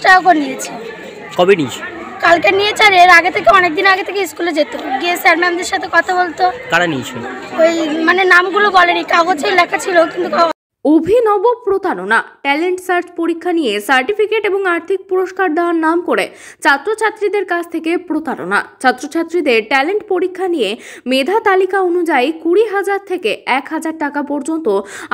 টাকা করে নিয়েছে। কবে নিয়েছে? কালকে নিয়েছে, আর এর আগে থেকে অনেকদিন আগে থেকে স্কুলে যেত, গিয়ে স্যার ম্যামদের সাথে কথা বলতো। কারা নিয়েছে? ওই মানে নামগুলো বলেনি, কাগজে লেখা ছিল কিন্তু। অভিনব প্রতারণা। ট্যালেন্ট সার্চ পরীক্ষা নিয়ে সার্টিফিকেট এবং আর্থিক পুরস্কার দেওয়ার নাম করে ছাত্রছাত্রীদের কাছ থেকে প্রতারণা। ছাত্রছাত্রীদের ট্যালেন্ট পরীক্ষা নিয়ে মেধা তালিকা অনুযায়ী 20,000 থেকে 1,000 টাকা পর্যন্ত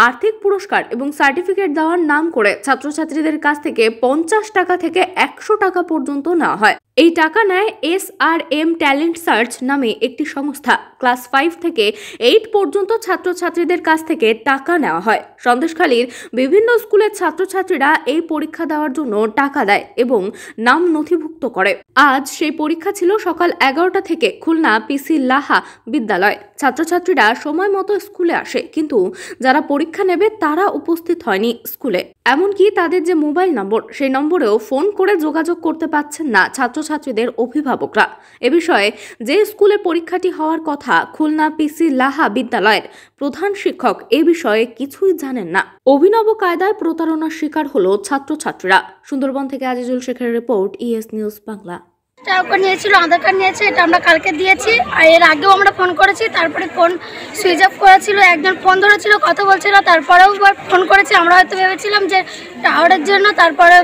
আর্থিক পুরস্কার এবং সার্টিফিকেট দেওয়ার নাম করে ছাত্রছাত্রীদের কাছ থেকে 50 টাকা থেকে 100 টাকা পর্যন্ত নেওয়া হয়। এই টাকা নেয় SRM ট্যালেন্ট সার্চ নামে একটি সংস্থা। ক্লাস 5 থেকে 8 পর্যন্ত ছাত্রছাত্রীদের কাছ থেকে টাকা নেওয়া হয়। সন্দেশখালীর বিভিন্ন স্কুলের ছাত্রছাত্রীরা এই পরীক্ষা দেওয়ার জন্য টাকা দেয় এবং নাম নথিভুক্ত করে। আজ সেই পরীক্ষা ছিল সকাল 11টা থেকে খুলনা PC লাহা বিদ্যালয়। ছাত্রছাত্রীরা সময় মতো স্কুলে আসে, কিন্তু যারা পরীক্ষা নেবে তারা উপস্থিত হয়নি স্কুলে। এমনকি তাদের যে মোবাইল নম্বর, সেই নম্বরেও ফোন করে যোগাযোগ করতে পারছেন না ছাত্রছাত্রীদের অভিভাবকরা। এ বিষয়ে যে স্কুলে পরীক্ষাটি হওয়ার কথা, খুলনা PC লাহা বিদ্যালয়ের প্রধান শিক্ষক এ বিষয়ে কিছুই জানেন না। অভিনব কায়দায় প্রতারণার শিকার হলো ছাত্রছাত্রীরা। সুন্দরবন থেকে আজিজুল শেখের রিপোর্ট, ES নিউজ বাংলা। টাকা নিয়েছিল, আধার কার্ড নিয়েছে, এটা আমরা কালকে দিয়েছি। আর এর আগেও আমরা ফোন করেছি, তারপরে ফোন সুইচ অফ করেছিল। একজন ফোন ধরেছিল, কথা বলছিল, তারপরেও ফোন করেছি। আমরা হয়তো ভেবেছিলাম যে টাওয়ারের জন্য, তারপরে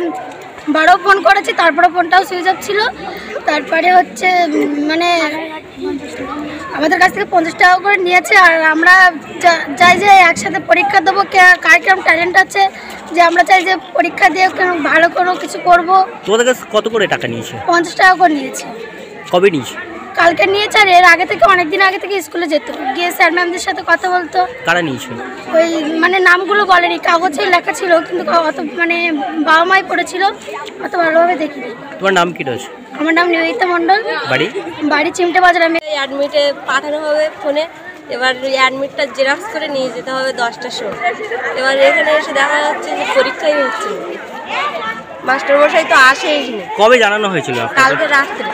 বারও ফোন করেছি, তারপরে ফোনটাও সুইচ অফ ছিল। তারপরে হচ্ছে মানে আমাদের কাছ থেকে 50 টাকা করে নিয়েছে। আর আমরা চাই যে একসাথে পরীক্ষা দেবো, কার কেমন ট্যালেন্ট আছে, যে আমরা চাই যে পরীক্ষা দিয়ে ভালো কোনো কিছু করবো। তোমাদের কাছে কত করে টাকা নিয়েছে? 50 টাকা করে নিয়েছে। কবে নিয়েছে? কালকে নিয়েছে, আর এর আগে থেকে অনেকদিন আগে থেকে স্কুলে যেত, গিয়ে স্যার ম্যামদের সাথে কথা বলতো। কারা নিয়েছে? ওই মানে নামগুলো বলেনি, কাগজে লেখা ছিল কিন্তু অত মানে বাবা মাই পড়েছিল, অত ভালোভাবে দেখিনি। তোমার নাম কি রয়েছে? আমার নাম নিবেদিতা মণ্ডল। বাড়ি চিমটে বাজার। আমি অ্যাডমিটে পাঠানো হবে ফোনে, এবার অ্যাডমিটটা জেরক্স করে নিয়ে যেতে হবে 10টার সময়। এবার এখানে এসে দেখা যাচ্ছে যে পরীক্ষাই হচ্ছে, মাস্টারমশাই তো আসেই না। কবে জানানো হয়েছিল? কালকে রাত্রে।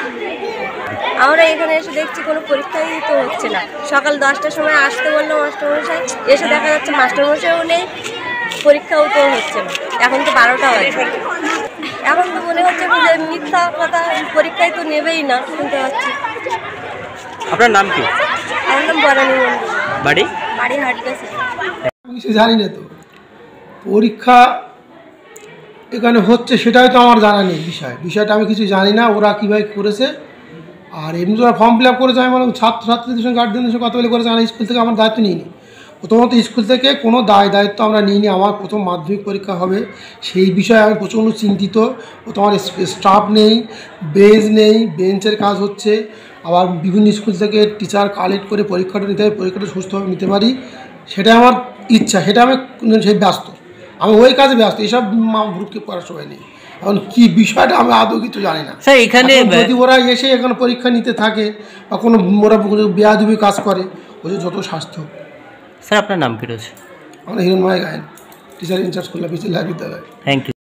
আমরা এখানে এসে দেখছি কোনো পরীক্ষাই তো হচ্ছে না। সকাল 10টার সময় আসতে বললো মাস্টারমশাই, এসে দেখা যাচ্ছে মাস্টারমশাইও নেই, পরীক্ষাও তো হচ্ছে না। এখন তো 12টা হয়েছে। এখন তো মনে হচ্ছে যে মিথ্যা কথা, পরীক্ষায় তো নেবেই না, শুনতে পাচ্ছি। আপনার নাম কি? আমার নাম বরানী মন্ডল। বাড়ি হাটগাছি। কিছু জানি না তো, পরীক্ষা এখানে হচ্ছে সেটাই তো আমার জানা নেই। বিষয়টা আমি কিছু জানি না, ওরা কীভাবে করেছে। আর এমনি ওরা ফর্ম ফিল আপ করেছে, আমি বললাম ছাত্রছাত্রীদের সঙ্গে গার্জেনদের সঙ্গে কথা বলে করেছে। আমার স্কুল থেকে আমার দায়িত্ব নিইনি, প্রথমত স্কুল থেকে কোনো দায়িত্ব আমরা নিইনি। আমার প্রথম মাধ্যমিক পরীক্ষা হবে, সেই বিষয়ে আমি প্রচণ্ড চিন্তিত। তোমার স্টাফ নেই, বেঞ্চের কাজ হচ্ছে। আবার বিভিন্ন স্কুল থেকে টিচার কালেক্ট করে পরীক্ষাটা নিতে হবে, পরীক্ষাটা সুস্থভাবে নিতে পারি, সেটা আমার ইচ্ছা। সেটা আমি সেই ব্যস্ত, আমি ওই কাজে ব্যস্ত। এইসব গ্রুপকে করার সময় নেই। এখন কী বিষয়টা আমি আদৌ কিছু জানি না। এখানে যদি ওরা এসে এখানে পরীক্ষা নিতে থাকে বা কোনো ওরা বেয়াদবি কাজ করে, ওদের যত স্বাস্থ্য। স্যার আপনার নাম কি রয়েছে? আমরা Hiranmoy Gayen, teacher in charge Khulna PC Laha Bidyalay. Thank you.